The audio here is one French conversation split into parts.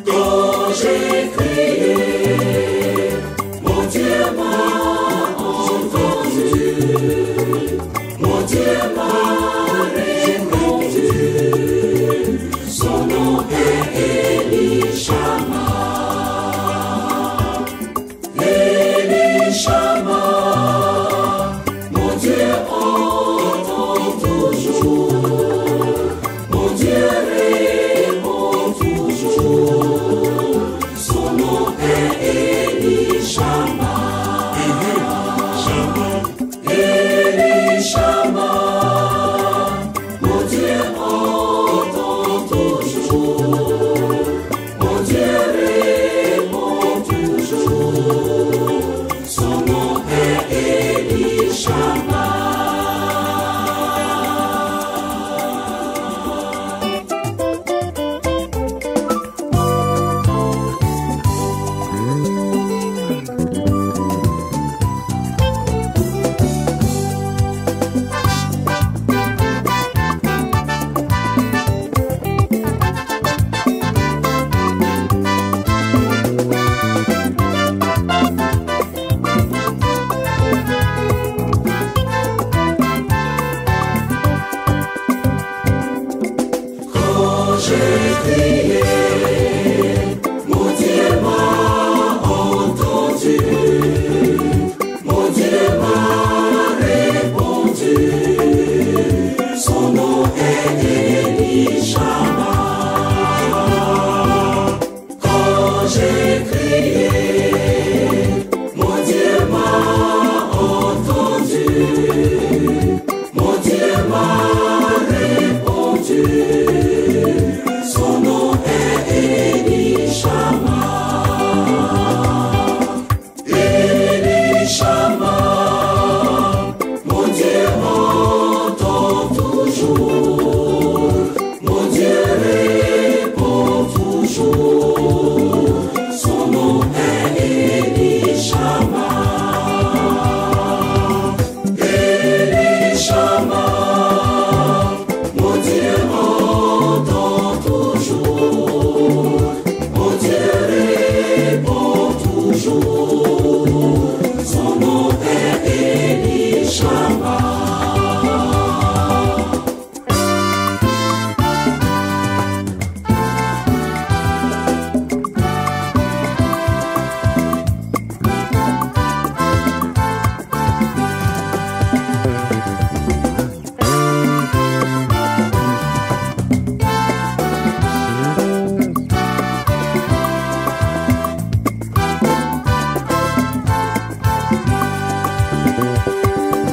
Quand j'ai crié, mon Dieu m'a entendu, mon Dieu m'a répondu. Son nom est Elishama. Elishama, mon Dieu entend toujours, mon Dieu répond toujours. Son nom est Elishama. Elishama, mon Dieu entend toujours, mon Dieu répond toujours. Son nom est Elishama. J'ai crié, mon Dieu m'a entendu, mon Dieu m'a répondu. Son nom est Elishama. Quand j'ai crié, mon Dieu m'a entendu, mon Dieu m'a répondu. Son nom est Elishama. Elishama, mon Dieu entend toujours, mon Dieu répond toujours. Son nom est Elishama. Elishama, mon Dieu entend toujours, mon Dieu répond toujours. Son nom est Elishama.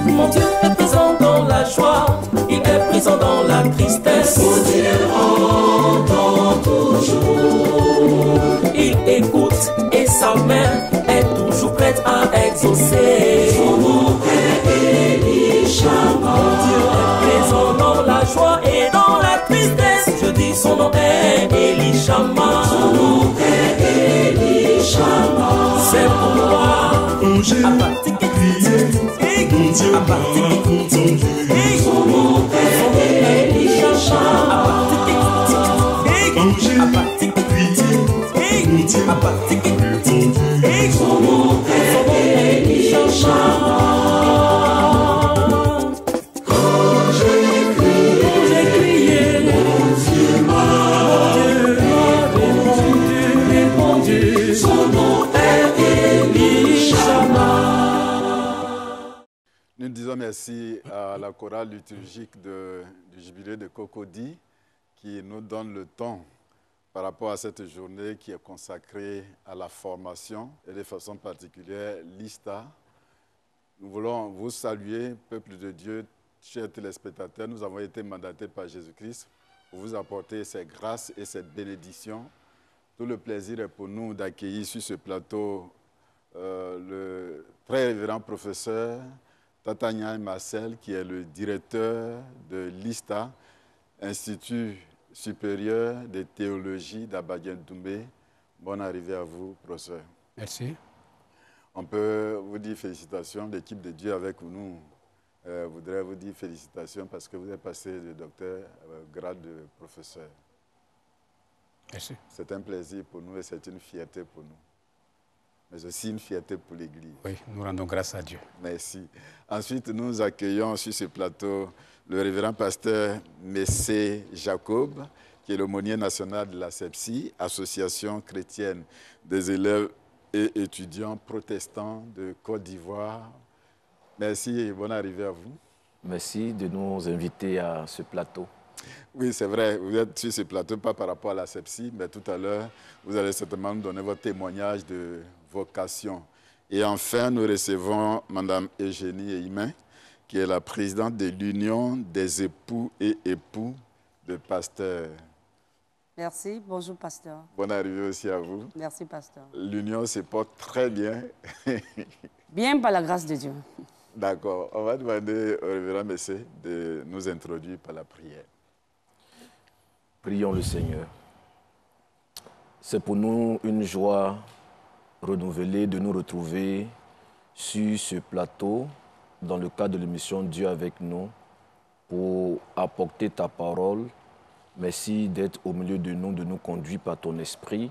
Mon Dieu est présent dans la joie, il est présent dans la tristesse. Mon Dieu entend toujours, Il écoute et sa main est toujours prête à exaucer. son nom est Elishama. Mon Dieu est présent dans la joie et dans la tristesse. Je dis son nom est Elishama. Son nom est Elishama. C'est pourquoi Quand j'ai crié, mon Dieu m'a entendu. Son nom est Elishama. Quand j'ai crié, mon Dieu m'a répondu. Son nom est Elishama. Quand j'ai crié, mon Dieu m'a répondu. Son nom est Elishama. Nous disons merci à la chorale liturgique du jubilé de Cocody qui nous donne le temps par rapport à cette journée qui est consacrée à la formation et de façon particulière l'ISTA. Nous voulons vous saluer, peuple de Dieu, chers téléspectateurs. Nous avons été mandatés par Jésus-Christ pour vous apporter ses grâces et cette bénédiction. Tout le plaisir est pour nous d'accueillir sur ce plateau le très révérend professeur Tatanya Marcel, qui est le directeur de l'ISTA, Institut supérieur de théologie d'Abadien-Doumbé. Bonne arrivée à vous, professeur. Merci. On peut vous dire félicitations. L'équipe de Dieu avec nous voudrait vous dire félicitations parce que vous êtes passé de docteur au grade de professeur. Merci. C'est un plaisir pour nous et c'est une fierté pour nous. Mais aussi une fierté pour l'Église. Oui, nous rendons grâce à Dieu. Merci. Ensuite, nous accueillons sur ce plateau le révérend pasteur Messé Jacob, qui est l'aumônier national de la SEPSI, Association chrétienne des élèves et étudiants protestants de Côte d'Ivoire. Merci et bonne arrivée à vous. Merci de nous inviter à ce plateau. Oui, c'est vrai, vous êtes sur ce plateau, pas par rapport à la SEPSI, mais tout à l'heure, vous allez certainement nous donner votre témoignage de vocation. Et enfin, nous recevons Mme Eugénie Eymain, qui est la présidente de l'Union des époux et époux de pasteurs. Merci, bonjour pasteur. Bonne arrivée aussi à vous. Merci pasteur. L'Union se porte très bien. Bien par la grâce de Dieu. D'accord, on va demander au révérend Messé de nous introduire par la prière. Prions le Seigneur. C'est pour nous une joie renouvelée de nous retrouver sur ce plateau dans le cadre de l'émission Dieu avec nous pour apporter ta parole. Merci d'être au milieu de nous conduire par ton esprit.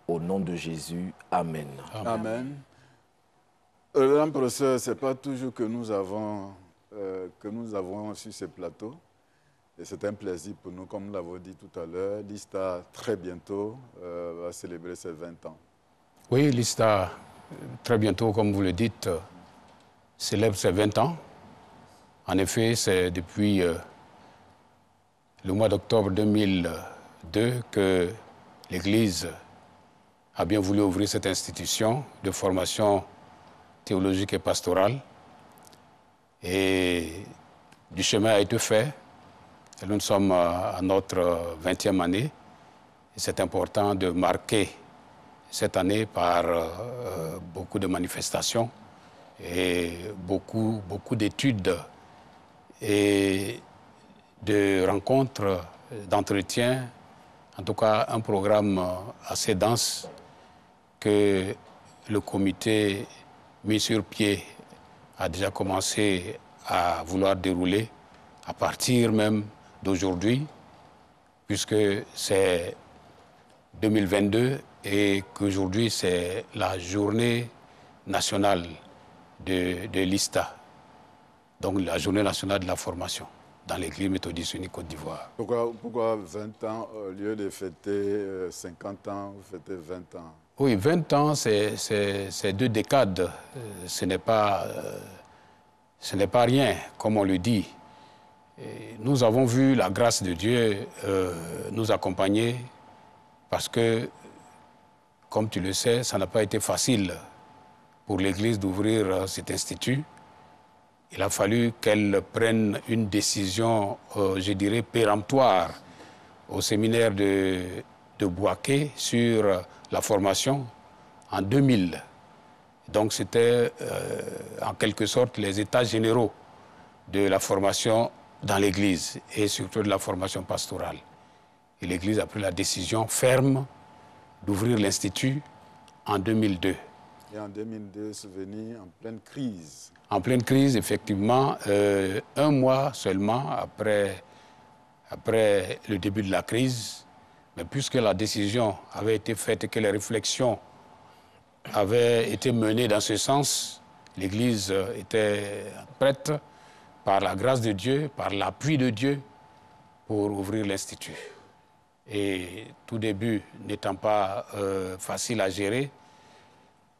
Au nom de Jésus, Amen. Amen. Révérend professeur, ce n'est pas toujours que nous avons sur ce plateau. Et c'est un plaisir pour nous, comme nous l'avons dit tout à l'heure. L'ISTA, très bientôt, va célébrer ses 20 ans. Oui, l'ISTA, très bientôt, comme vous le dites, célèbre ses 20 ans. En effet, c'est depuis le mois d'octobre 2002 que l'Église a bien voulu ouvrir cette institution de formation théologique et pastorale. Et du chemin a été fait. Et nous sommes à notre 20e année. Et c'est important de marquer cette année par beaucoup de manifestations et beaucoup d'études et de rencontres, d'entretiens. En tout cas, un programme assez dense que le comité mis sur pied a déjà commencé à vouloir dérouler à partir même d'aujourd'hui, puisque c'est 2022 et qu'aujourd'hui c'est la journée nationale de l'ISTA, donc la journée nationale de la formation dans l'Église méthodiste unie Côte d'Ivoire. Pourquoi 20 ans au lieu de fêter 50 ans, vous fêtez 20 ans? Oui, 20 ans, c'est 2 décades. Ce n'est pas rien, comme on le dit. Et nous avons vu la grâce de Dieu nous accompagner parce que, comme tu le sais, ça n'a pas été facile pour l'Église d'ouvrir cet institut. Il a fallu qu'elle prenne une décision, je dirais, péremptoire au séminaire de Bouaké sur la formation en 2000. Donc c'était en quelque sorte les états généraux de la formation dans l'Église et surtout de la formation pastorale. Et l'Église a pris la décision ferme d'ouvrir l'Institut en 2002. Et en 2002, c'est venu en pleine crise. En pleine crise, effectivement, un mois seulement après le début de la crise, mais puisque la décision avait été faite et que les réflexions avaient été menées dans ce sens, l'Église était prête, par la grâce de Dieu, par l'appui de Dieu, pour ouvrir l'Institut. Et tout début n'étant pas facile à gérer,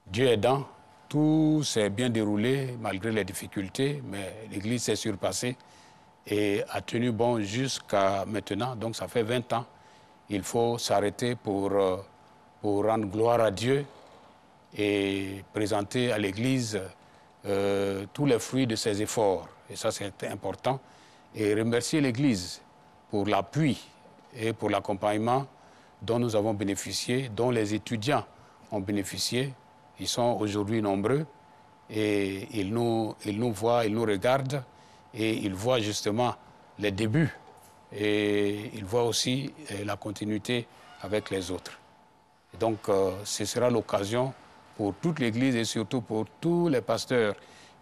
Dieu aidant, tout s'est bien déroulé malgré les difficultés, mais l'Église s'est surpassée et a tenu bon jusqu'à maintenant. Donc ça fait 20 ans. Il faut s'arrêter pour rendre gloire à Dieu et présenter à l'Église tous les fruits de ses efforts. Et ça, c'est important. Et remercier l'Église pour l'appui et pour l'accompagnement dont nous avons bénéficié, dont les étudiants ont bénéficié. Ils sont aujourd'hui nombreux et ils nous voient, ils nous regardent et ils voient justement les débuts et ils voient aussi la continuité avec les autres. Et donc, ce sera l'occasion pour toute l'Église et surtout pour tous les pasteurs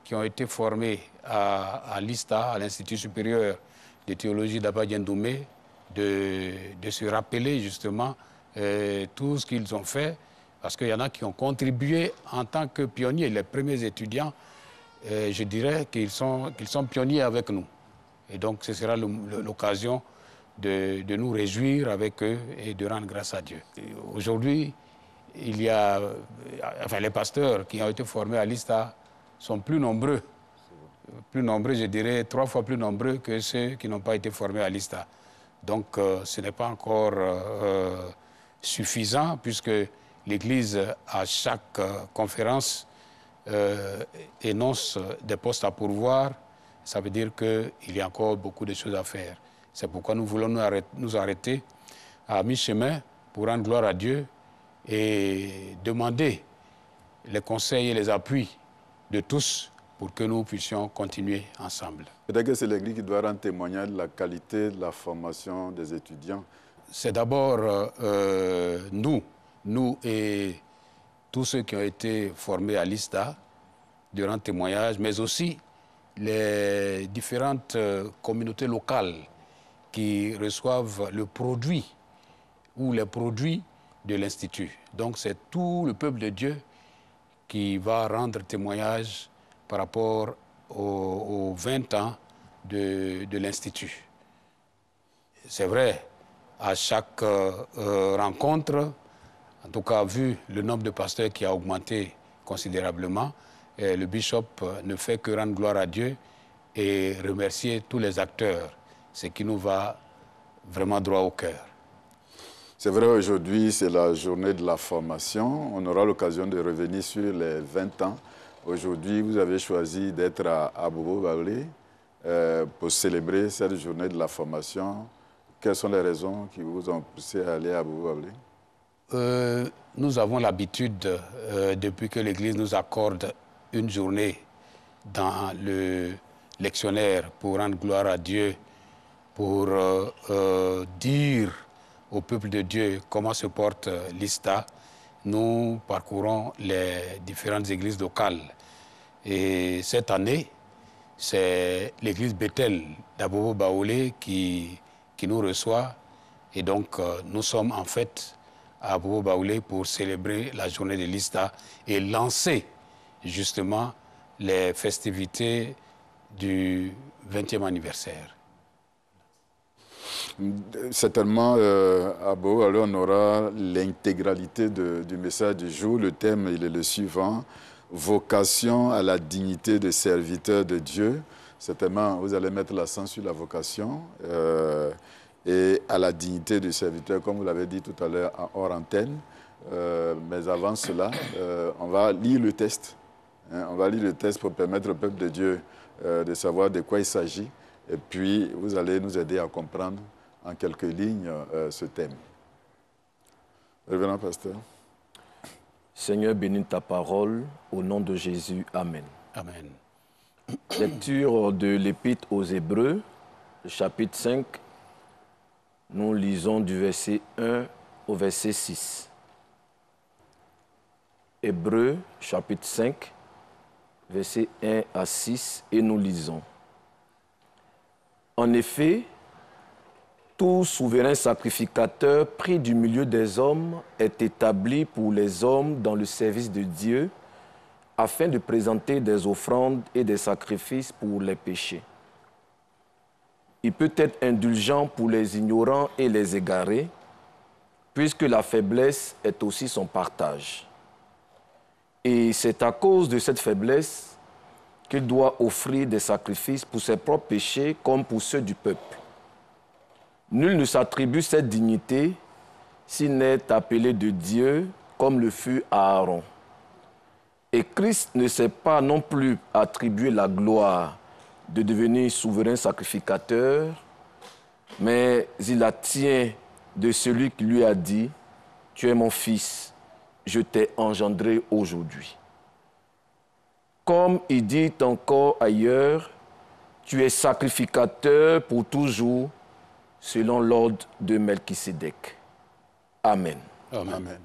qui ont été formés à l'ISTA, à l'Institut supérieur de théologie d'Abadien Doumé, de se rappeler justement tout ce qu'ils ont fait, parce qu'il y en a qui ont contribué en tant que pionniers. Les premiers étudiants, je dirais qu'ils sont pionniers avec nous. Et donc, ce sera l'occasion de nous réjouir avec eux et de rendre grâce à Dieu. Aujourd'hui, il y a, les pasteurs qui ont été formés à l'ISTA sont plus nombreux, je dirais 3 fois plus nombreux que ceux qui n'ont pas été formés à l'ISTA. Donc, ce n'est pas encore suffisant, puisque l'Église, à chaque conférence, énonce des postes à pourvoir. Ça veut dire qu'il y a encore beaucoup de choses à faire. C'est pourquoi nous voulons nous arrêter à mi-chemin pour rendre gloire à Dieu et demander les conseils et les appuis de tous pour que nous puissions continuer ensemble. Peut-être que c'est l'Église qui doit rendre témoignage de la qualité de la formation des étudiants. C'est d'abord nous et tous ceux qui ont été formés à l'ISTA de rendre témoignage, mais aussi les différentes communautés locales qui reçoivent le produit ou les produits de l'Institut. Donc c'est tout le peuple de Dieu qui va rendre témoignage par rapport aux 20 ans de l'Institut. C'est vrai, à chaque rencontre, en tout cas vu le nombre de pasteurs qui a augmenté considérablement, le bishop ne fait que rendre gloire à Dieu et remercier tous les acteurs, ce qui nous va vraiment droit au cœur. C'est vrai, aujourd'hui, c'est la journée de la formation. On aura l'occasion de revenir sur les 20 ans. Aujourd'hui, vous avez choisi d'être à Abobo-Baoulé pour célébrer cette journée de la formation. Quelles sont les raisons qui vous ont poussé à aller à Abobo-Baoulé? Nous avons l'habitude, depuis que l'Église nous accorde une journée dans le lectionnaire pour rendre gloire à Dieu, pour dire au peuple de Dieu comment se porte l'ISTA, nous parcourons les différentes églises locales. Et cette année, c'est l'église Bethel d'Abobo-Baoulé qui nous reçoit. Et donc, nous sommes en fait à Abobo-Baoulé pour célébrer la journée de l'ISTA et lancer justement les festivités du 20e anniversaire. Certainement, à Abobo-Baoulé, on aura l'intégralité du message du jour. Le thème, il est le suivant: vocation à la dignité de serviteur de Dieu. Certainement, vous allez mettre l'accent sur la vocation et à la dignité du serviteur, comme vous l'avez dit tout à l'heure, hors antenne. Mais avant cela, on va lire le texte. On va lire le texte pour permettre au peuple de Dieu de savoir de quoi il s'agit. Et puis, vous allez nous aider à comprendre en quelques lignes ce thème. Révérend pasteur. Seigneur, bénis ta parole, au nom de Jésus. Amen. Amen. Lecture de l'Épître aux Hébreux, chapitre 5. Nous lisons du verset 1 au verset 6. Hébreux, chapitre 5, verset 1 à 6, et nous lisons. En effet, tout souverain sacrificateur pris du milieu des hommes est établi pour les hommes dans le service de Dieu, afin de présenter des offrandes et des sacrifices pour les péchés. Il peut être indulgent pour les ignorants et les égarés, puisque la faiblesse est aussi son partage. Et c'est à cause de cette faiblesse qu'il doit offrir des sacrifices pour ses propres péchés comme pour ceux du peuple. Nul ne s'attribue cette dignité s'il n'est appelé de Dieu comme le fut Aaron. Et Christ ne s'est pas non plus attribué la gloire de devenir souverain sacrificateur, mais il la tient de celui qui lui a dit « Tu es mon fils, je t'ai engendré aujourd'hui ». Comme il dit encore ailleurs, tu es sacrificateur pour toujours, selon l'ordre de Melchisédek. Amen. Amen.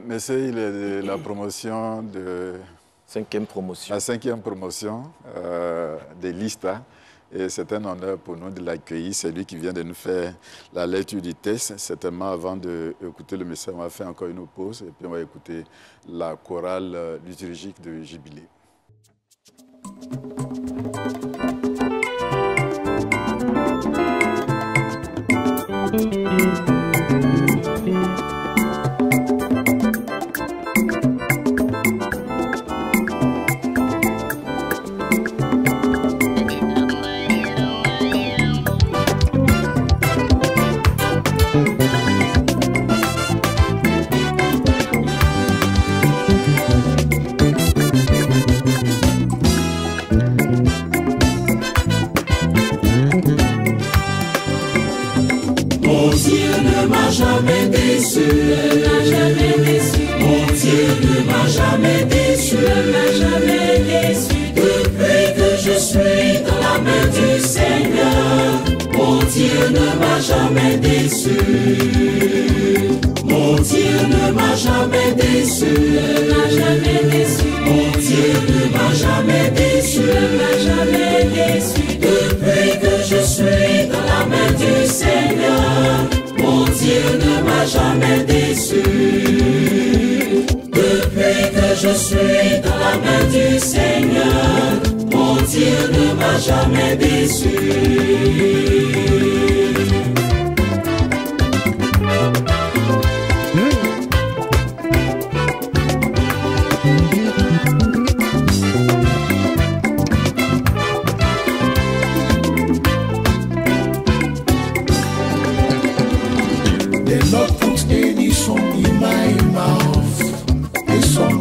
Monsieur, il est de la promotion de... 5e promotion. La 5e promotion de l'ISTA. Et c'est un honneur pour nous de l'accueillir. C'est lui qui vient de nous faire la lecture du texte. Certainement, avant d'écouter le message, on va faire encore une pause et puis on va écouter la chorale liturgique de Jubilé. Jamais déçu, mon Dieu ne m'a jamais déçu, depuis que je suis dans la main du Seigneur, mon Dieu ne m'a jamais déçu, mon Dieu ne m'a jamais déçu, mon Dieu ne m'a jamais déçu, depuis que je suis dans la main du Seigneur. Mon Dieu ne m'a jamais déçu, depuis que je suis dans la main du Seigneur, mon Dieu ne m'a jamais déçu.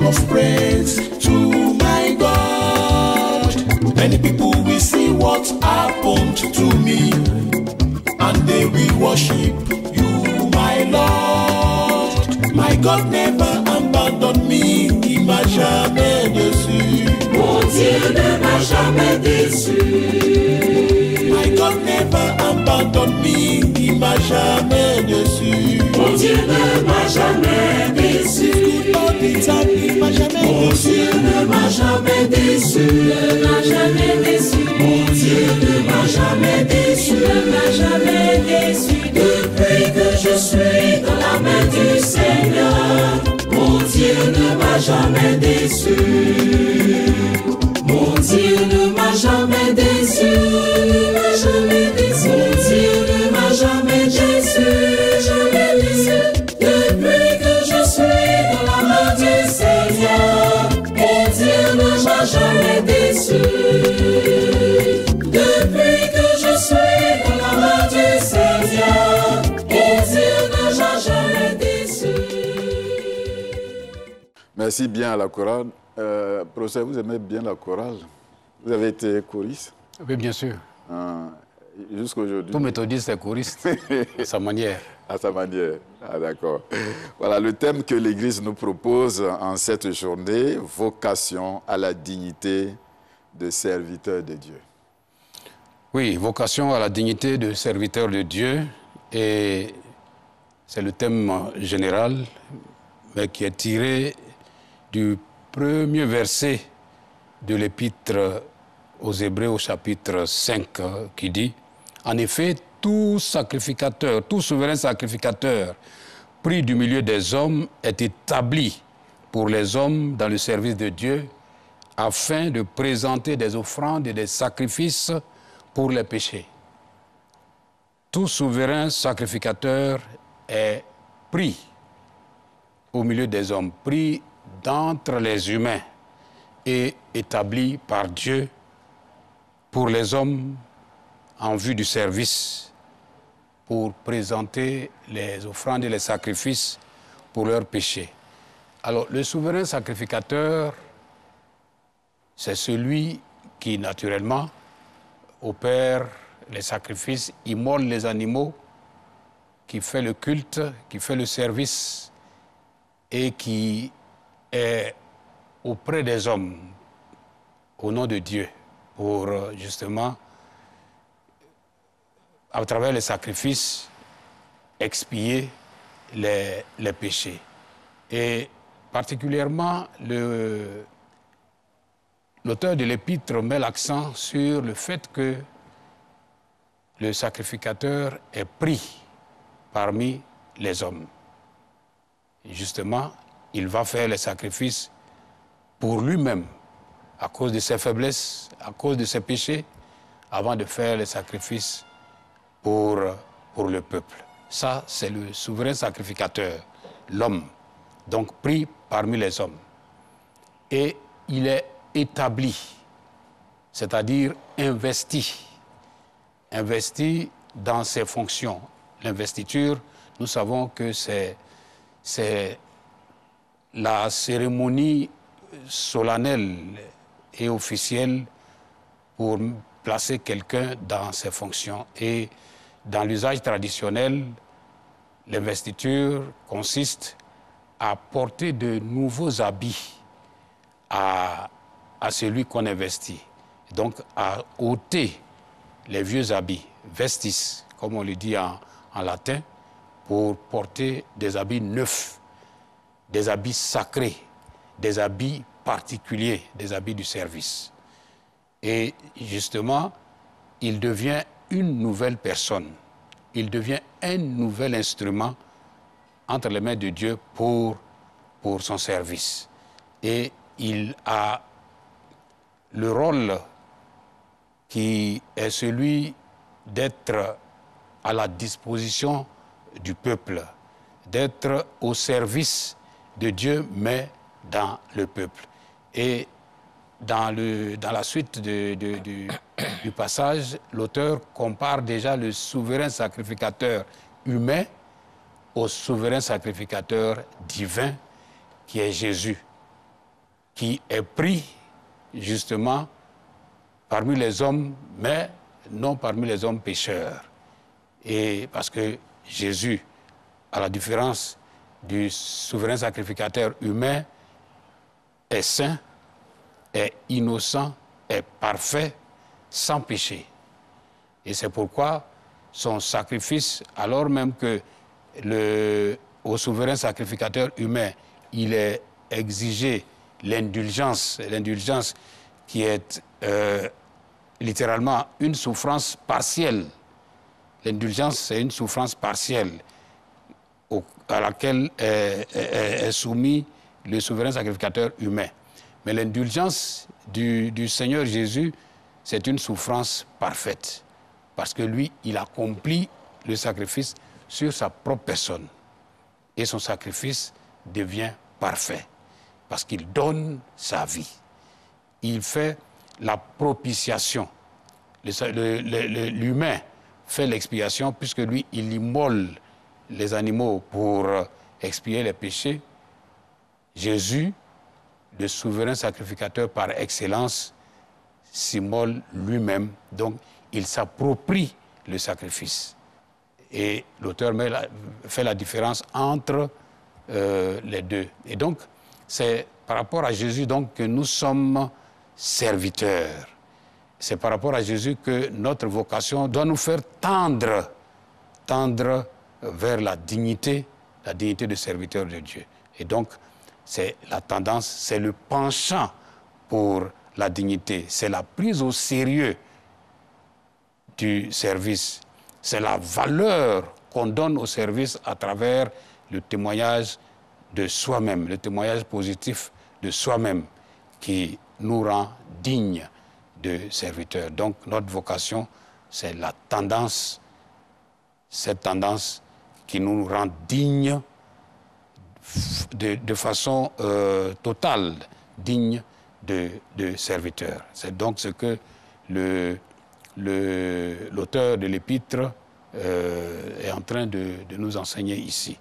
Of praise to my God. Many people will see what happened to me, and they will worship you, my Lord. My God never abandoned me, il m'a jamais déçu. Mon Dieu ne m'a jamais déçu. My God never abandoned me, il m'a jamais déçu. Mon Dieu ne m'a jamais déçu. Mon Dieu ne m'a jamais déçu. Mon Dieu ne m'a jamais déçu. Depuis que je suis dans la main du Seigneur, mon Dieu ne m'a jamais déçu. Mon Dieu ne m'a jamais déçu. Mon Dieu ne m'a jamais déçu. Depuis que je suis dans la main du Seigneur, mon Dieu ne m'a jamais déçu. Depuis que je suis dans la main du Seigneur, mon Dieu ne m'a jamais déçu. Merci bien à la chorale. Professeur, vous aimez bien la chorale? Vous avez été choriste? Oui, bien sûr. Jusqu'à aujourd'hui. Tout méthodiste est choriste, à sa manière. À sa manière. Ah, d'accord. Voilà le thème que l'Église nous propose en cette journée, vocation à la dignité de serviteur de Dieu. Oui, vocation à la dignité de serviteur de Dieu. Et c'est le thème général, mais qui est tiré du premier verset de l'Épître aux Hébreux au chapitre 5, qui dit « En effet, tout sacrificateur, tout souverain sacrificateur pris du milieu des hommes est établi pour les hommes dans le service de Dieu afin de présenter des offrandes et des sacrifices pour les péchés. » Tout souverain sacrificateur est pris au milieu des hommes, pris d'entre les humains et établi par Dieu pour les hommes en vue du service, pour présenter les offrandes et les sacrifices pour leurs péchés. Alors, le souverain sacrificateur, c'est celui qui, naturellement, opère les sacrifices, immole les animaux, qui fait le culte, qui fait le service et qui est auprès des hommes, au nom de Dieu, pour justement, à travers les sacrifices, expier les péchés. Et particulièrement, l'auteur de l'Épître met l'accent sur le fait que le sacrificateur est pris parmi les hommes. Et justement, il va faire les sacrifices pour lui-même, à cause de ses faiblesses, à cause de ses péchés, avant de faire les sacrifices pour le peuple. Ça, c'est le souverain sacrificateur, l'homme, donc pris parmi les hommes. Et il est établi, c'est-à-dire investi dans ses fonctions. L'investiture, nous savons que c'est la cérémonie solennelle et officielle pour placer quelqu'un dans ses fonctions. Et dans l'usage traditionnel, l'investiture consiste à porter de nouveaux habits à celui qu'on investit. Donc à ôter les vieux habits, vestis, comme on le dit en latin, pour porter des habits neufs, des habits sacrés, des habits particuliers, des habits du service. Et justement, il devient une nouvelle personne. Il devient un nouvel instrument entre les mains de Dieu pour son service. Et il a le rôle qui est celui d'être à la disposition du peuple, d'être au service de Dieu, mais dans le peuple. Et dans la suite du passage, l'auteur compare déjà le souverain sacrificateur humain au souverain sacrificateur divin qui est Jésus, qui est pris justement parmi les hommes, mais non parmi les hommes pécheurs. Et parce que Jésus, à la différence du souverain sacrificateur humain, est saint, est innocent, est parfait, sans péché. Et c'est pourquoi son sacrifice, alors même que au souverain sacrificateur humain, il est exigé l'indulgence qui est littéralement une souffrance partielle. L'indulgence, c'est une souffrance partielle à laquelle est soumis le souverain sacrificateur humain. Mais l'indulgence du Seigneur Jésus, c'est une souffrance parfaite. Parce que lui, il accomplit le sacrifice sur sa propre personne. Et son sacrifice devient parfait. Parce qu'il donne sa vie. Il fait la propitiation. L'humain fait l'expiation puisque lui, il immole les animaux pour expier les péchés. Jésus, le souverain sacrificateur par excellence, s'immole lui-même. Donc, il s'approprie le sacrifice. Et l'auteur fait la différence entre les deux. Et donc, c'est par rapport à Jésus donc, que nous sommes serviteurs. C'est par rapport à Jésus que notre vocation doit nous faire tendre vers la dignité de serviteur de Dieu. Et donc, c'est la tendance, c'est le penchant pour la dignité, c'est la prise au sérieux du service, c'est la valeur qu'on donne au service à travers le témoignage de soi-même, le témoignage positif de soi-même qui nous rend dignes de serviteurs. Donc notre vocation, c'est la tendance, cette tendance qui nous rend dignes de façon totale, dignes de serviteurs. C'est donc ce que l'auteur de l'épître est en train de nous enseigner ici.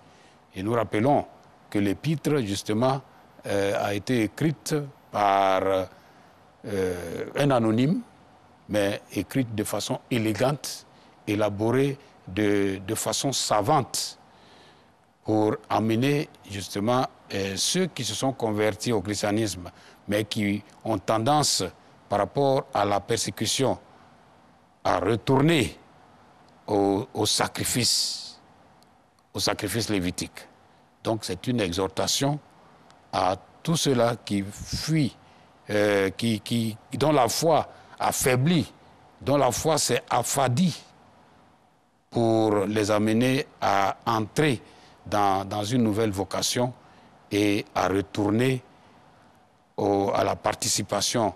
Et nous rappelons que l'épître, justement, a été écrite par un anonyme, mais écrite de façon élégante, élaborée de façon savante, pour amener, justement, ceux qui se sont convertis au christianisme, mais qui ont tendance, par rapport à la persécution, à retourner au sacrifice lévitique. Donc c'est une exhortation à tous ceux-là qui fuient, dont la foi affaiblit, dont la foi s'est affadie pour les amener à entrer dans une nouvelle vocation et à retourner à la participation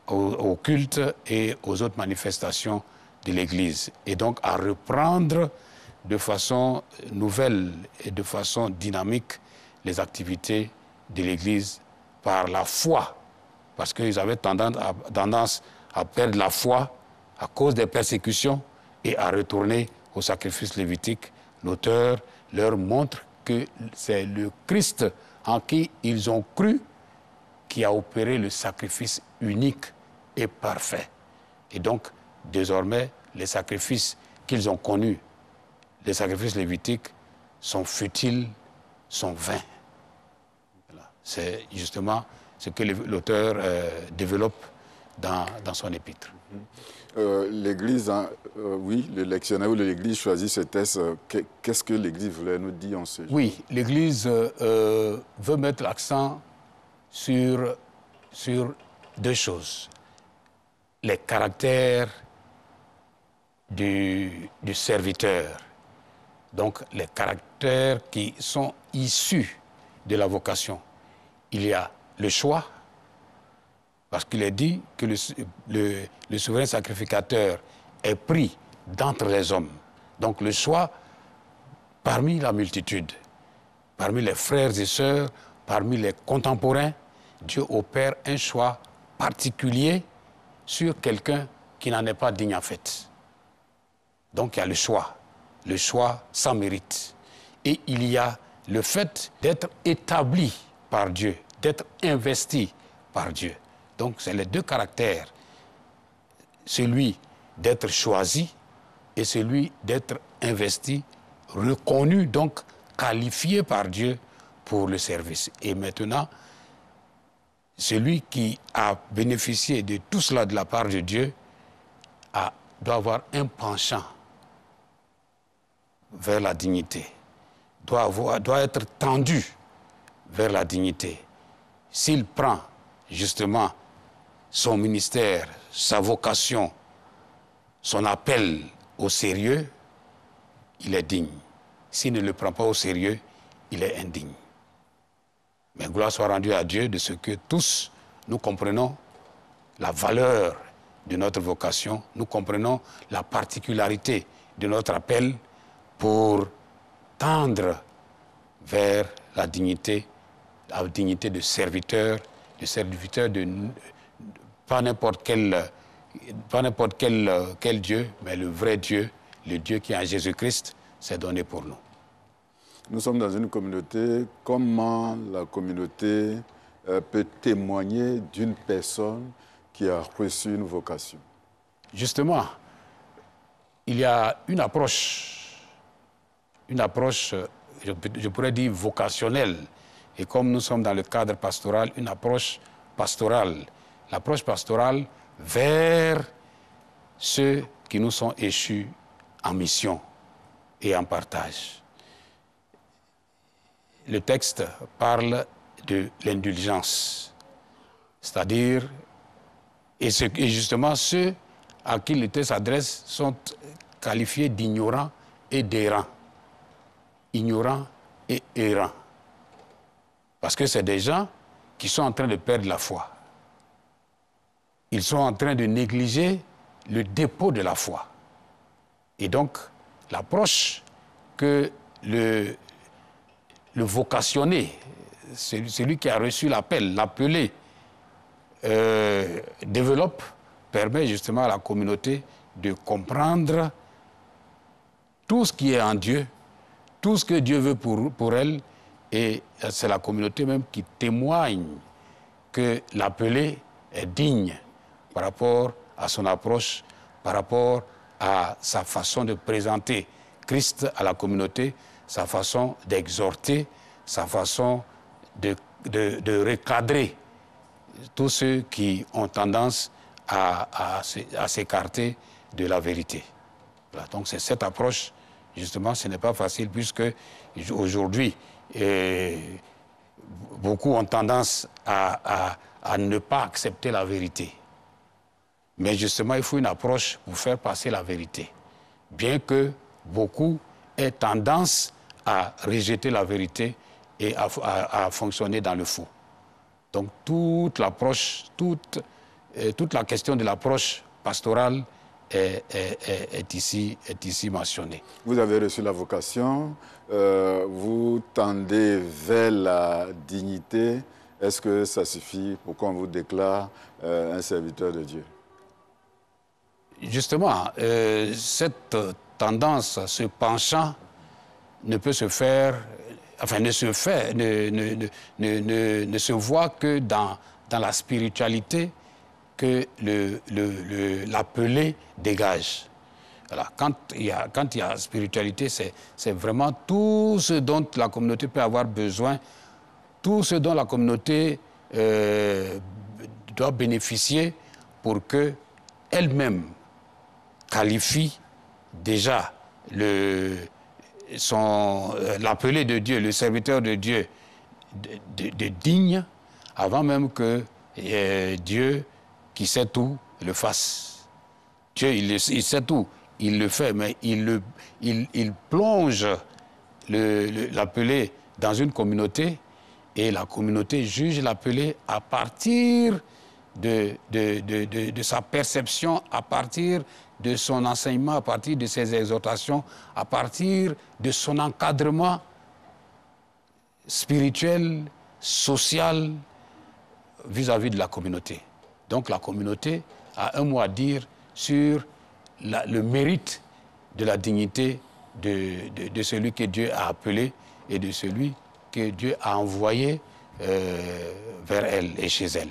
au culte et aux autres manifestations de l'Église. Et donc à reprendre de façon nouvelle et de façon dynamique les activités de l'Église par la foi. Parce qu'ils avaient tendance à perdre la foi à cause des persécutions et à retourner au sacrifice lévitique. L'auteur leur montre que c'est le Christ en qui ils ont cru qui a opéré le sacrifice unique et parfait. Et donc, désormais, les sacrifices qu'ils ont connus, les sacrifices lévitiques, sont futiles, sont vains. Voilà. C'est justement ce que l'auteur développe dans son épître. L'Église, oui, le lectionnaire ou l'Église choisit ce texte. Qu'est-ce que l'Église voulait nous dire en ce jour? Oui, l'Église veut mettre l'accent sur deux choses. Les caractères du serviteur. Donc, les caractères qui sont issus de la vocation. Il y a le choix, parce qu'il est dit que le souverain sacrificateur est pris d'entre les hommes. Donc, le choix parmi la multitude, parmi les frères et sœurs, parmi les contemporains, Dieu opère un choix particulier sur quelqu'un qui n'en est pas digne en fait. Donc il y a le choix sans mérite. Et il y a le fait d'être établi par Dieu, d'être investi par Dieu. Donc c'est les deux caractères, celui d'être choisi et celui d'être investi, reconnu, donc qualifié par Dieu pour le service. Et maintenant, celui qui a bénéficié de tout cela de la part de Dieu doit avoir un penchant vers la dignité, doit être tendu vers la dignité. S'il prend justement son ministère, sa vocation, son appel au sérieux, il est digne. S'il ne le prend pas au sérieux, il est indigne. Mais gloire soit rendue à Dieu de ce que tous, nous comprenons la valeur de notre vocation, nous comprenons la particularité de notre appel pour tendre vers la dignité de serviteur, de pas n'importe quel Dieu, mais le vrai Dieu, le Dieu qui est en Jésus-Christ, s'est donné pour nous. Nous sommes dans une communauté. Comment la communauté peut témoigner d'une personne qui a reçu une vocation? Justement, il y a une approche, je pourrais dire vocationnelle. Et comme nous sommes dans le cadre pastoral, une approche pastorale. L'approche pastorale vers ceux qui nous sont échus en mission et en partage. Le texte parle de l'indulgence, c'est-à-dire, et justement ceux à qui le texte s'adresse sont qualifiés d'ignorants et d'errants. Ignorants et errants. Parce que c'est des gens qui sont en train de perdre la foi. Ils sont en train de négliger le dépôt de la foi. Et donc, l'approche que le vocationné, celui qui a reçu l'appel, l'appelé, développe, permet justement à la communauté de comprendre tout ce qui est en Dieu, tout ce que Dieu veut pour elle, et c'est la communauté même qui témoigne que l'appelé est digne par rapport à son approche, par rapport à sa façon de présenter Christ à la communauté, sa façon d'exhorter, sa façon de recadrer tous ceux qui ont tendance à s'écarter de la vérité. Voilà, donc c'est cette approche, justement, ce n'est pas facile puisque aujourd'hui, beaucoup ont tendance à ne pas accepter la vérité. Mais justement, il faut une approche pour faire passer la vérité. Bien que beaucoup aient tendance à rejeter la vérité et à fonctionner dans le faux. Donc toute l'approche, toute la question de l'approche pastorale est ici mentionnée. Vous avez reçu la vocation, vous tendez vers la dignité. Est-ce que ça suffit pour qu'on vous déclare un serviteur de Dieu? Justement, cette tendance, ce penchant ne peut se faire, enfin ne se fait, ne se voit que dans la spiritualité que l'appelé dégage. Voilà. Quand il y a spiritualité, c'est vraiment tout ce dont la communauté peut avoir besoin, tout ce dont la communauté doit bénéficier pour qu'elle-même qualifie déjà l'appelé de Dieu, le serviteur de Dieu, de digne, avant même que Dieu, qui sait tout, le fasse. Dieu, il sait tout, il le fait, mais il plonge l'appelé dans une communauté et la communauté juge l'appelé à partir de sa perception, à partir de son enseignement, à partir de ses exhortations, à partir de son encadrement spirituel, social, vis-à-vis de la communauté. Donc la communauté a un mot à dire sur le mérite de la dignité de celui que Dieu a appelé et de celui que Dieu a envoyé vers elle et chez elle.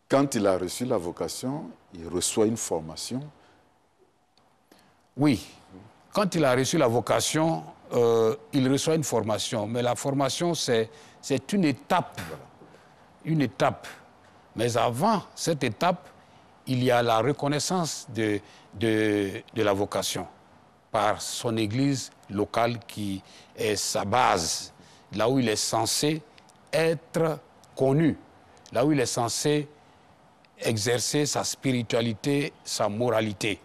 Quand il a reçu la vocation, il reçoit une formation. Oui, quand il a reçu la vocation, il reçoit une formation. Mais la formation, c'est une étape. Une étape. Mais avant cette étape, il y a la reconnaissance de la vocation par son église locale qui est sa base, là où il est censé être connu, là où il est censé exercer sa spiritualité, sa moralité.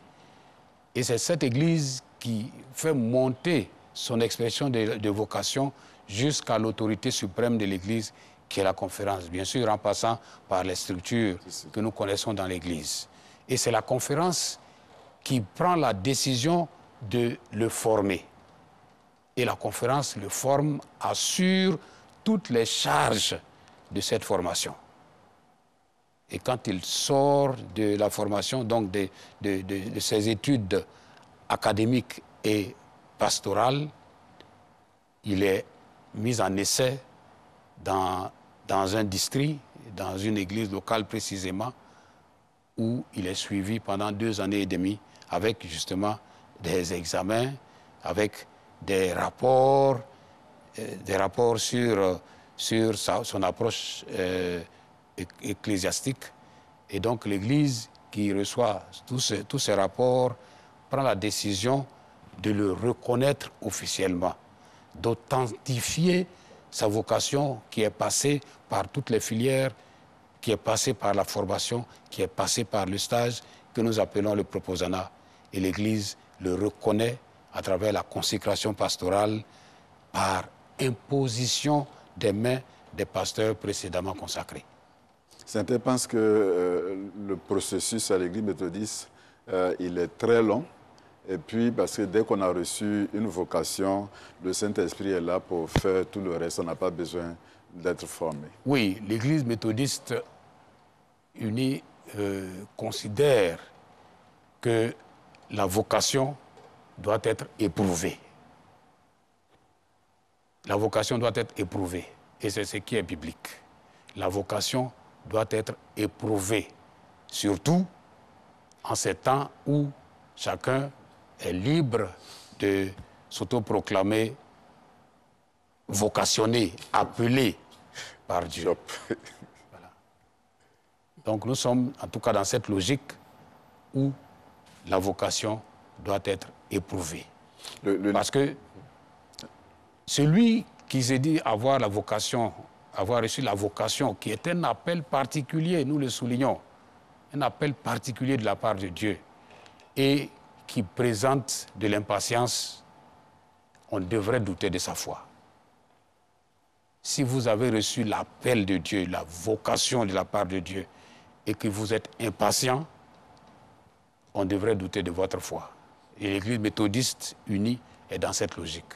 Et c'est cette église qui fait monter son expression de vocation jusqu'à l'autorité suprême de l'église, qui est la conférence, bien sûr en passant par les structures que nous connaissons dans l'église. Et c'est la conférence qui prend la décision de le former. Et la conférence le forme, assure toutes les charges de cette formation. Et quand il sort de la formation, donc de ses études académiques et pastorales, il est mis en essai dans un district, dans une église locale précisément, où il est suivi pendant 2 années et demie avec justement des examens, avec des rapports sur son approche ecclésiastique. Et donc l'Église qui reçoit tous ces rapports prend la décision de le reconnaître officiellement, d'authentifier sa vocation qui est passée par toutes les filières, qui est passée par la formation, qui est passée par le stage que nous appelons le proposana. Et l'Église le reconnaît à travers la consécration pastorale par imposition des mains des pasteurs précédemment consacrés. Certains pensent que le processus à l'Église méthodiste, il est très long. Et puis, parce que dès qu'on a reçu une vocation, le Saint-Esprit est là pour faire tout le reste. On n'a pas besoin d'être formé. Oui, l'Église méthodiste unie considère que la vocation doit être éprouvée. La vocation doit être éprouvée. Et c'est ce qui est biblique. La vocation doit être éprouvée. Surtout en ces temps où chacun est libre de s'autoproclamer vocationné, appelé par Dieu. Voilà. Donc nous sommes en tout cas dans cette logique où la vocation doit être éprouvée. Parce que celui qui s'est dit avoir la vocation, avoir reçu la vocation, qui est un appel particulier, nous le soulignons, un appel particulier de la part de Dieu, et qui présente de l'impatience, on devrait douter de sa foi. Si vous avez reçu l'appel de Dieu, la vocation de la part de Dieu, et que vous êtes impatient, on devrait douter de votre foi. Et l'Église méthodiste unie est dans cette logique.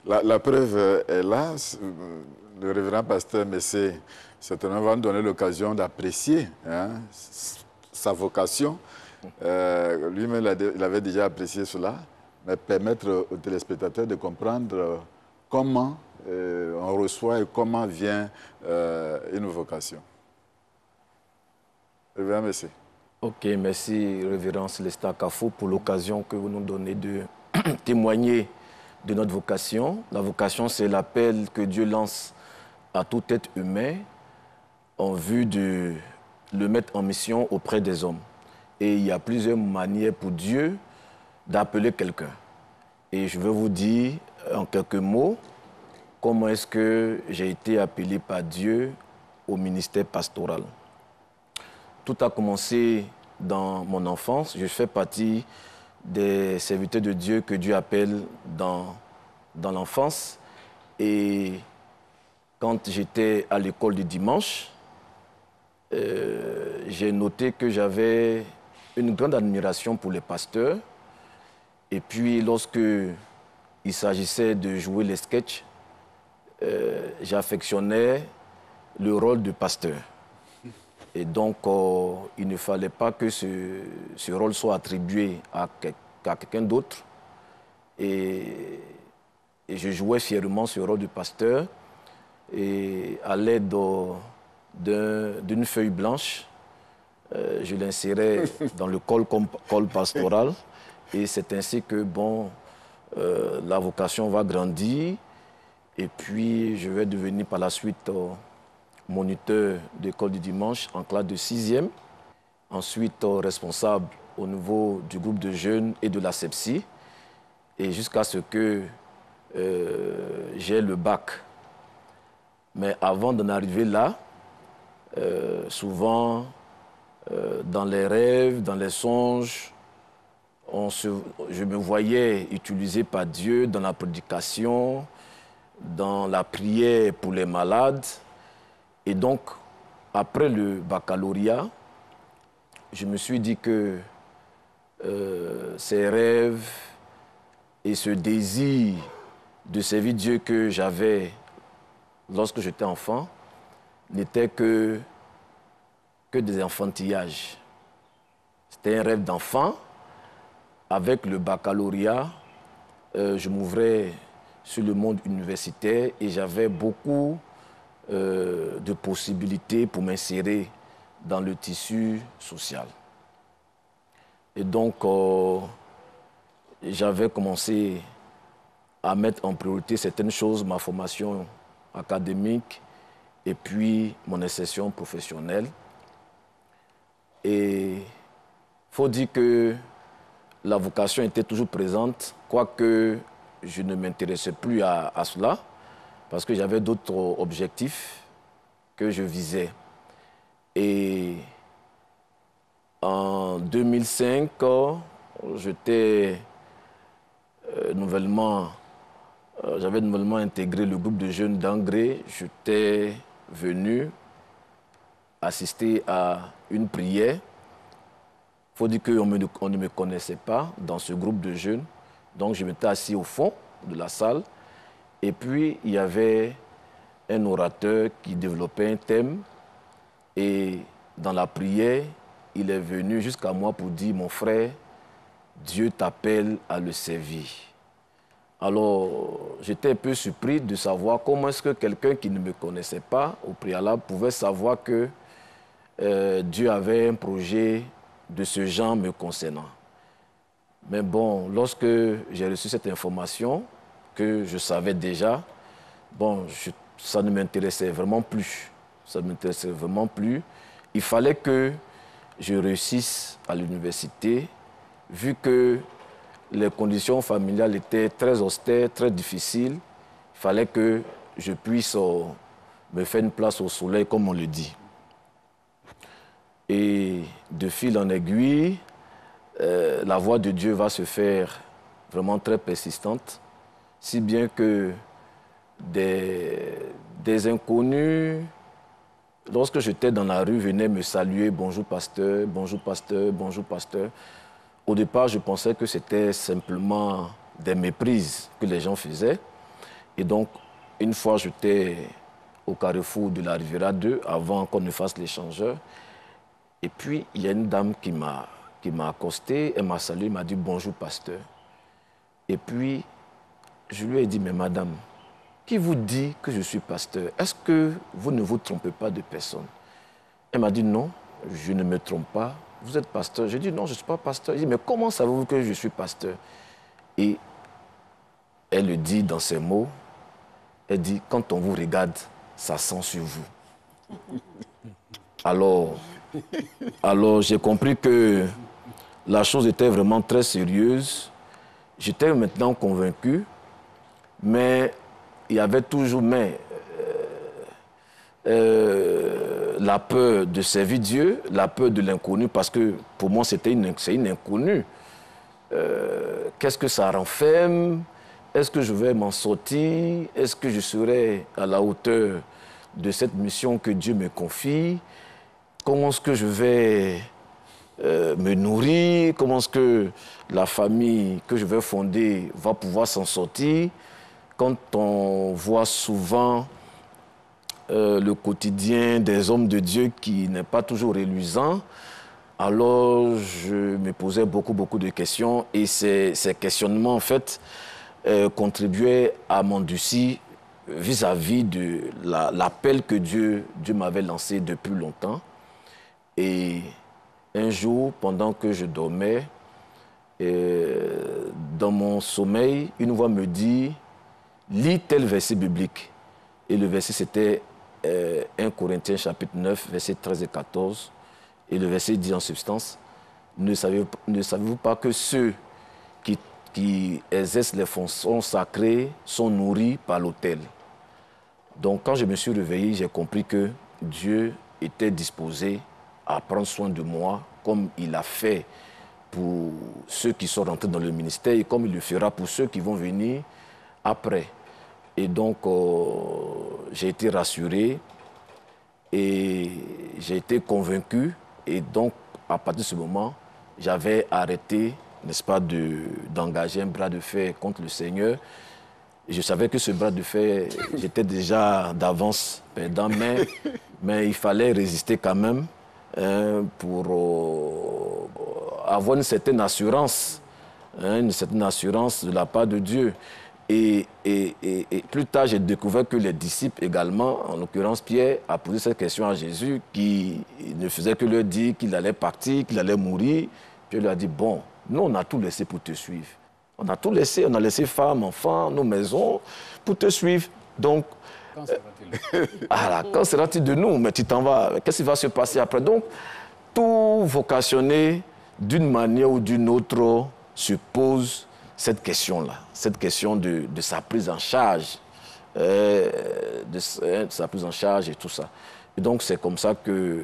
La preuve est là. Le révérend pasteur Messé, certainement, va nous donner l'occasion d'apprécier sa vocation. Lui-même, il avait déjà apprécié cela, mais permettre aux téléspectateurs de comprendre comment on reçoit et comment vient une vocation. Révérend Messé. Ok, merci Révérend Célestin Kafou pour l'occasion que vous nous donnez de témoigner de notre vocation. La vocation, c'est l'appel que Dieu lance à tout être humain en vue de le mettre en mission auprès des hommes. Et il y a plusieurs manières pour Dieu d'appeler quelqu'un. Et je vais vous dire en quelques mots comment est-ce que j'ai été appelé par Dieu au ministère pastoral. Tout a commencé dans mon enfance. Je fais partie des serviteurs de Dieu que Dieu appelle dans l'enfance. Et quand j'étais à l'école du dimanche, j'ai noté que j'avais une grande admiration pour les pasteurs. Et puis, lorsque il s'agissait de jouer les sketchs, j'affectionnais le rôle de pasteur. Et donc, il ne fallait pas que ce rôle soit attribué à quelqu'un d'autre. Et je jouais fièrement ce rôle de pasteur. Et à l'aide d'une feuille blanche, je l'insérais dans le col pastoral. Et c'est ainsi que, la vocation va grandir. Et puis, je vais devenir par la suite moniteur d'école du dimanche en classe de 6e. Ensuite, responsable au niveau du groupe de jeunes et de la SEPSI. Et jusqu'à ce que j'ai le bac. Mais avant d'en arriver là, souvent, dans les rêves, dans les songes, je me voyais utilisé par Dieu dans la prédication, dans la prière pour les malades. Et donc, après le baccalauréat, je me suis dit que ces rêves et ce désir de servir Dieu que j'avais lorsque j'étais enfant n'étaient que des enfantillages. C'était un rêve d'enfant. Avec le baccalauréat, je m'ouvrais sur le monde universitaire et j'avais beaucoup de possibilités pour m'insérer dans le tissu social. Et donc, j'avais commencé à mettre en priorité certaines choses, ma formation académique et puis mon insertion professionnelle. Et il faut dire que la vocation était toujours présente, quoique je ne m'intéressais plus à cela, parce que j'avais d'autres objectifs que je visais. Et en 2005, j'avais nouvellement intégré le groupe de jeunes d'Angré. J'étais venu assister à une prière. Il faut dire qu'on ne me connaissait pas dans ce groupe de jeunes. Donc je m'étais assis au fond de la salle. Et puis il y avait un orateur qui développait un thème. Et dans la prière, il est venu jusqu'à moi pour dire « Mon frère, Dieu t'appelle à le servir ». Alors, j'étais un peu surpris de savoir comment est-ce que quelqu'un qui ne me connaissait pas au préalable pouvait savoir que Dieu avait un projet de ce genre me concernant. Mais bon, lorsque j'ai reçu cette information, que je savais déjà, ça ne m'intéressait vraiment plus. Ça ne m'intéressait vraiment plus. Il fallait que je réussisse à l'université, vu que les conditions familiales étaient très austères, très difficiles. Il fallait que je puisse me faire une place au soleil, comme on le dit. Et de fil en aiguille, la voix de Dieu va se faire vraiment très persistante, si bien que des inconnus, lorsque j'étais dans la rue, venaient me saluer, bonjour pasteur, bonjour pasteur, bonjour pasteur. Au départ, je pensais que c'était simplement des méprises que les gens faisaient. Et donc, une fois, j'étais au carrefour de la Riviera 2, avant qu'on ne fasse l'échangeur. Et puis, il y a une dame qui m'a accosté, elle m'a salué, elle m'a dit bonjour pasteur. Et puis, je lui ai dit, mais madame, qui vous dit que je suis pasteur? Est-ce que vous ne vous trompez pas de personne? Elle m'a dit non, je ne me trompe pas. Vous êtes pasteur? J'ai dit non, je ne suis pas pasteur. Elle dit, mais comment savez-vous que je suis pasteur? Et elle le dit dans ses mots, elle dit, quand on vous regarde, ça sent sur vous. Alors j'ai compris que la chose était vraiment très sérieuse. J'étais maintenant convaincu, mais il y avait toujours la peur de servir Dieu, la peur de l'inconnu, parce que pour moi, c'est une inconnue. Qu'est-ce que ça renferme? Est-ce que je vais m'en sortir? Est-ce que je serai à la hauteur de cette mission que Dieu me confie? Comment est-ce que je vais me nourrir? Comment est-ce que la famille que je vais fonder va pouvoir s'en sortir? Quand on voit souvent le quotidien des hommes de Dieu qui n'est pas toujours reluisant, alors je me posais beaucoup de questions et ces questionnements, en fait, contribuaient à m'endurcir vis-à-vis de l'appel que Dieu m'avait lancé depuis longtemps. Et un jour, pendant que je dormais, dans mon sommeil, une voix me dit « Lis tel verset biblique ». Et le verset, c'était 1 Corinthiens chapitre 9, versets 13 et 14. Et le verset dit en substance « Ne savez-vous pas que ceux qui exercent les fonctions sacrées sont nourris par l'autel ?» Donc, quand je me suis réveillé, j'ai compris que Dieu était disposé à prendre soin de moi, comme il a fait pour ceux qui sont rentrés dans le ministère et comme il le fera pour ceux qui vont venir après. Et donc, j'ai été rassuré et j'ai été convaincu. Et donc, à partir de ce moment, j'avais arrêté, n'est-ce pas, d'engager un bras de fer contre le Seigneur. Et je savais que ce bras de fer, j'étais déjà d'avance perdant, mais il fallait résister quand même. Pour avoir une certaine assurance de la part de Dieu. Et plus tard, j'ai découvert que les disciples également, en l'occurrence Pierre, a posé cette question à Jésus, qui ne faisait que leur dire qu'il allait partir, qu'il allait mourir. Pierre lui a dit, bon, nous on a tout laissé pour te suivre. On a tout laissé, on a laissé femmes, enfants, nos maisons, pour te suivre. Donc, quand sera-t-il? Quand sera-t-il de nous? Mais tu t'en vas. Qu'est-ce qui va se passer après? Donc, tout vocationné, d'une manière ou d'une autre, se pose cette question-là. Cette question de sa prise en charge. De sa prise en charge et tout ça. Et donc, c'est comme ça que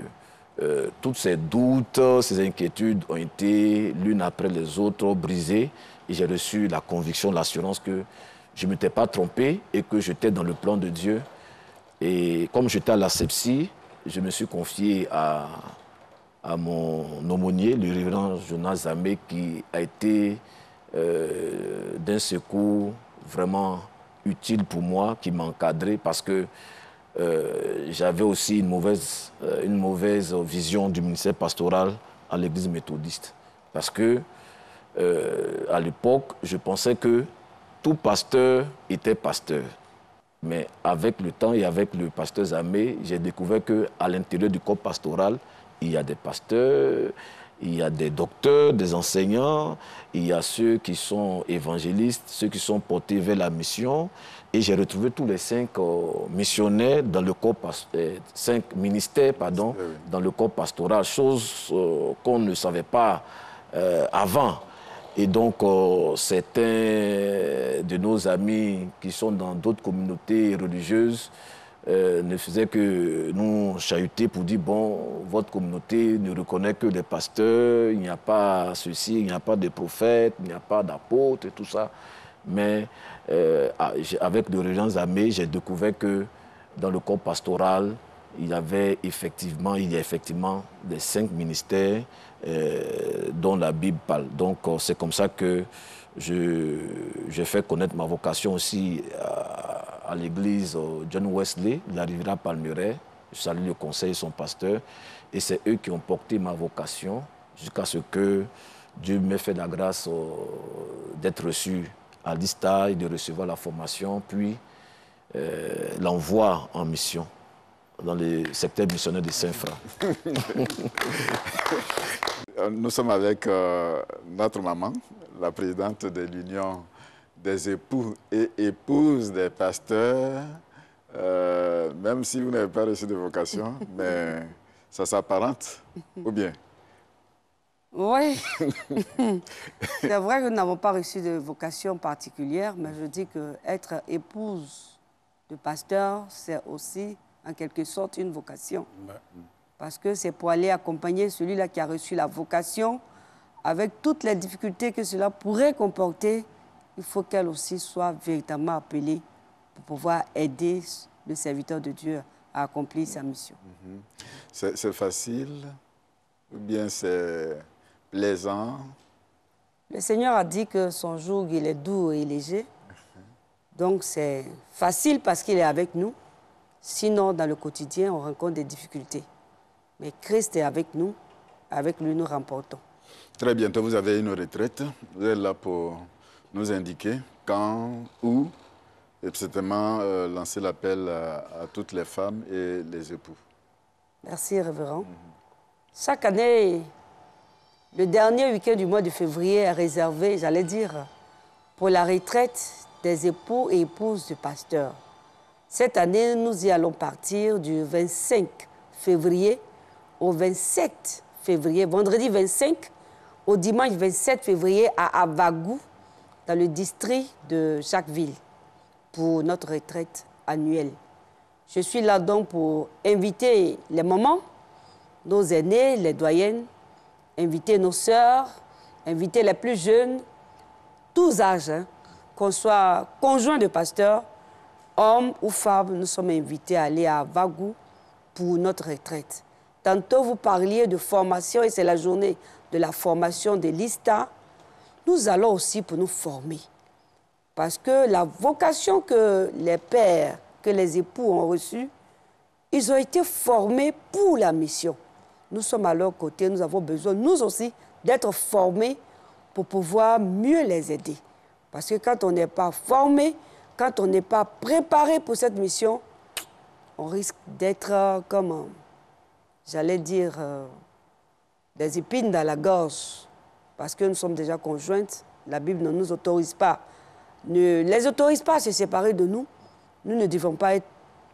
tous ces doutes, ces inquiétudes ont été l'une après les autres brisées. Et j'ai reçu la conviction, l'assurance que je ne m'étais pas trompé et que j'étais dans le plan de Dieu. Et comme j'étais à l'asepsie, je me suis confié à mon aumônier, le révérend Jonas Zamé, qui a été d'un secours vraiment utile pour moi, qui m'a encadré parce que j'avais aussi une mauvaise vision du ministère pastoral à l'église méthodiste. Parce que à l'époque, je pensais que tout pasteur était pasteur. Mais avec le temps et avec le pasteur Zamé, j'ai découvert qu'à l'intérieur du corps pastoral, il y a des pasteurs, il y a des docteurs, des enseignants, il y a ceux qui sont évangélistes, ceux qui sont portés vers la mission. Et j'ai retrouvé tous les 5 missionnaires dans le corps 5 ministères, pardon, dans le corps pastoral, chose qu'on ne savait pas avant. Et donc, certains de nos amis qui sont dans d'autres communautés religieuses ne faisait que nous chahuter pour dire, bon, votre communauté ne reconnaît que des pasteurs, il n'y a pas ceci, il n'y a pas de prophètes, il n'y a pas d'apôtres et tout ça. Mais avec de religions armées, j'ai découvert que dans le corps pastoral, il y a effectivement les 5 ministères dont la Bible parle. Donc c'est comme ça que j'ai fait connaître ma vocation aussi à l'église John Wesley, la Riviera Palmeraie. Je salue le conseil et son pasteur. Et c'est eux qui ont porté ma vocation jusqu'à ce que Dieu m'ait fait la grâce d'être reçu à l'ISTA et de recevoir la formation, puis l'envoi en mission dans le secteur missionnaire de Saint-Franc. Nous sommes avec notre maman, la présidente de l'Union des époux et épouses des pasteurs. Même si vous n'avez pas reçu de vocation, mais ça s'apparente, ou bien? Oui, c'est vrai que nous n'avons pas reçu de vocation particulière, mais je dis qu'être épouse de pasteur, c'est aussi en quelque sorte une vocation. Parce que c'est pour aller accompagner celui-là qui a reçu la vocation, avec toutes les difficultés que cela pourrait comporter, il faut qu'elle aussi soit véritablement appelée pour pouvoir aider le serviteur de Dieu à accomplir sa mission. C'est facile ou bien c'est plaisant? Le Seigneur a dit que son joug, il est doux et léger. Donc c'est facile parce qu'il est avec nous. Sinon, dans le quotidien, on rencontre des difficultés. Mais Christ est avec nous nous remportons. Très bientôt, vous avez une retraite. Vous êtes là pour nous indiquer quand, où, et certainement lancer l'appel à toutes les femmes et les époux. Merci, révérend. Chaque année, le dernier week-end du mois de février est réservé, j'allais dire, pour la retraite des époux et épouses de pasteurs. Cette année, nous y allons partir du 25 février au 27 février, vendredi 25 au dimanche 27 février à Avagou, dans le district de Jacquesville, pour notre retraite annuelle. Je suis là donc pour inviter les mamans, nos aînés, les doyennes, inviter nos sœurs, inviter les plus jeunes, tous âges, hein, qu'on soit conjoint de pasteur, hommes ou femmes, nous sommes invités à aller à Avagou pour notre retraite. Tantôt, vous parliez de formation et c'est la journée de la formation de l'ISTA. Nous allons aussi pour nous former. Parce que la vocation que les pères, que les époux ont reçue, ils ont été formés pour la mission. Nous sommes à leur côté, nous avons besoin, nous aussi, d'être formés pour pouvoir mieux les aider. Parce que quand on n'est pas formé, quand on n'est pas préparé pour cette mission, on risque d'être comme, j'allais dire, des épines dans la gorge. Parce que nous sommes déjà conjointes, la Bible ne nous autorise pas, ne les autorise pas à se séparer de nous. Nous ne devons pas être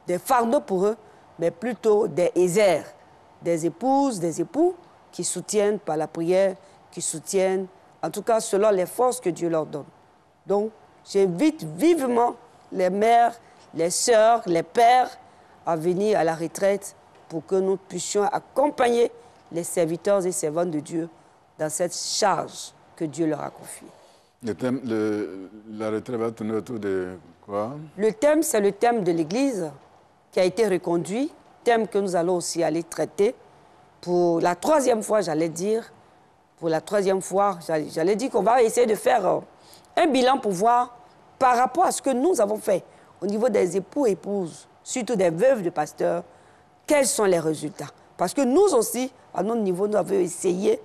des fardeaux pour eux, mais plutôt des ézères, des épouses, des époux qui soutiennent par la prière, qui soutiennent, en tout cas selon les forces que Dieu leur donne. Donc, j'invite vivement les mères, les sœurs, les pères à venir à la retraite pour que nous puissions accompagner les serviteurs et servantes de Dieu dans cette charge que Dieu leur a confiée. La retraite va tourner autour de quoi? Le thème, c'est le thème de l'Église qui a été reconduit, thème que nous allons aussi aller traiter pour la 3e fois, j'allais dire. Pour la 3e fois, j'allais dire qu'on va essayer de faire un bilan pour voir par rapport à ce que nous avons fait au niveau des époux et épouses, surtout des veuves de pasteurs, quels sont les résultats. Parce que nous aussi, à notre niveau, nous avons essayé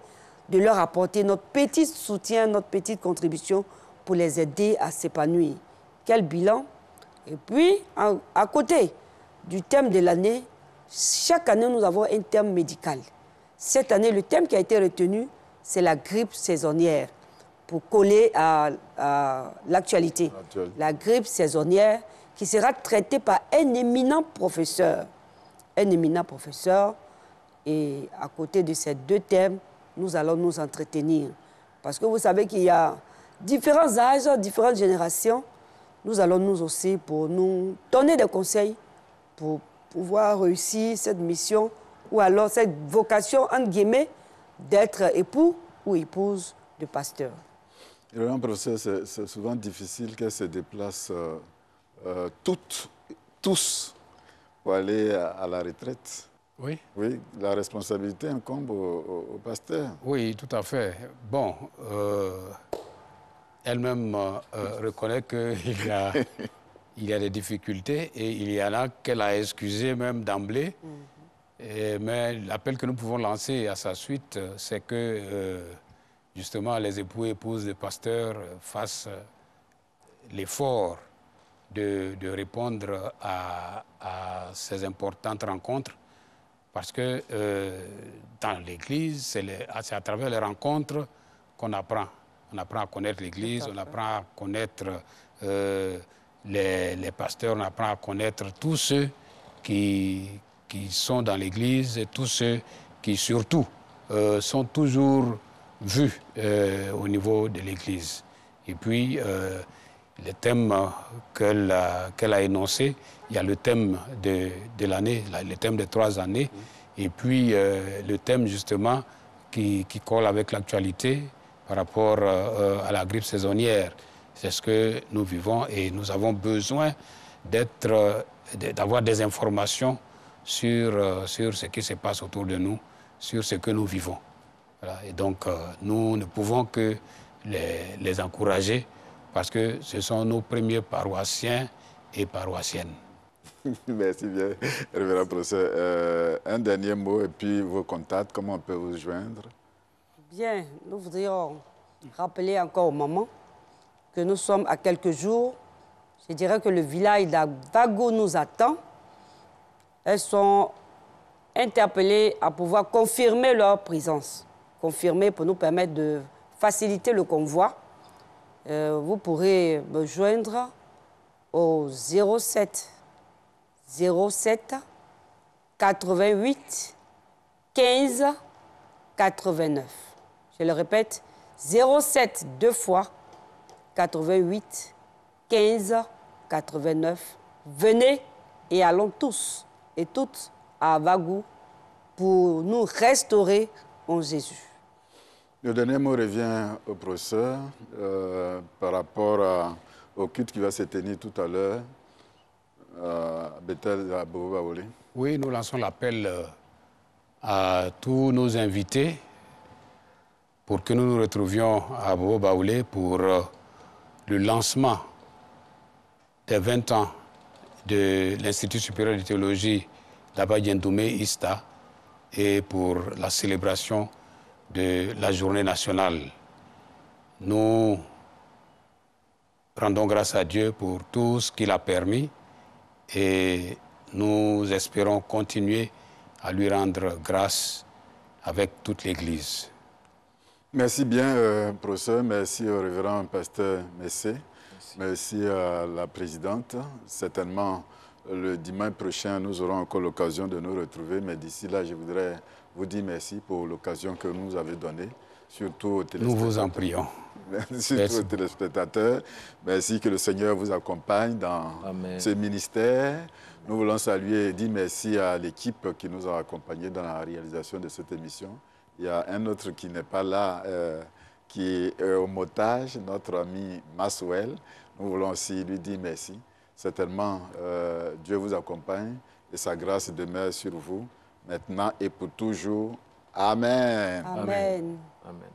de leur apporter notre petit soutien, notre petite contribution pour les aider à s'épanouir. Quel bilan? Et puis, à côté du thème de l'année, chaque année, nous avons un thème médical. Cette année, le thème qui a été retenu, c'est la grippe saisonnière, pour coller à l'actualité. La grippe saisonnière qui sera traitée par un éminent professeur. Un éminent professeur. Et à côté de ces 2 thèmes, nous allons nous entretenir. Parce que vous savez qu'il y a différents âges, différentes générations. Nous allons nous aussi, pour nous donner des conseils, pour pouvoir réussir cette mission ou alors cette vocation, entre guillemets, d'être époux ou épouse de pasteur? Le professeur, c'est souvent difficile qu'elles se déplacent tous pour aller à la retraite. Oui. Oui, la responsabilité incombe au pasteur. Oui, tout à fait. Bon, elle-même reconnaît qu'il y a des difficultés et il y en a qu'elle a excusé même d'emblée. Mais l'appel que nous pouvons lancer à sa suite, c'est que justement les époux et épouses de pasteurs fassent l'effort de répondre à ces importantes rencontres. Parce que dans l'Église, c'est à travers les rencontres qu'on apprend. On apprend à connaître l'Église, on apprend à connaître les pasteurs, on apprend à connaître tous ceux qui sont dans l'Église et tous ceux qui, surtout, sont toujours vus au niveau de l'Église. Et puis, les thèmes qu'elle a énoncés, il y a le thème de l'année, le thème des 3 années, et puis le thème justement qui colle avec l'actualité par rapport à la grippe saisonnière. C'est ce que nous vivons et nous avons besoin d'avoir des informations sur ce qui se passe autour de nous, sur ce que nous vivons. Voilà. Et donc nous ne pouvons que les encourager parce que ce sont nos premiers paroissiens et paroissiennes. Merci bien, révérend professeur. Un dernier mot et puis vos contacts, comment on peut vous joindre? Bien, nous voudrions rappeler encore au moment que nous sommes à quelques jours. Je dirais que le village d'Avago nous attend. Elles sont interpellées à pouvoir confirmer leur présence. Confirmer pour nous permettre de faciliter le convoi. Vous pourrez me joindre au 07 88 15 89. Je le répète, 07 2 fois 88 15 89. Venez et allons tous et toutes à Avago pour nous restaurer en Jésus. Le dernier mot revient au professeur par rapport au culte qui va se tenir tout à l'heure à Bethel, à Bobo Baoulé. Oui, nous lançons l'appel à tous nos invités pour que nous nous retrouvions à Bobo Baoulé pour le lancement des 20 ans de l'Institut supérieur de théologie d'Abba-Diendoumé ISTA et pour la célébration de la journée nationale. Nous rendons grâce à Dieu pour tout ce qu'il a permis et nous espérons continuer à lui rendre grâce avec toute l'Église. Merci bien, professeur. Merci au révérend pasteur Messé. Merci à la présidente. Certainement, le dimanche prochain, nous aurons encore l'occasion de nous retrouver. Mais d'ici là, je voudrais vous dire merci pour l'occasion que vous nous avez donnée, surtout aux téléspectateurs. Nous vous en prions. Surtout aux téléspectateurs. Merci, que le Seigneur vous accompagne dans ce ministère. Nous voulons saluer et dire merci à l'équipe qui nous a accompagnés dans la réalisation de cette émission. Il y a un autre qui n'est pas là, qui est au montage, notre ami Maswell. Nous voulons aussi lui dire merci. Certainement, Dieu vous accompagne et sa grâce demeure sur vous, maintenant et pour toujours. Amen. Amen. Amen.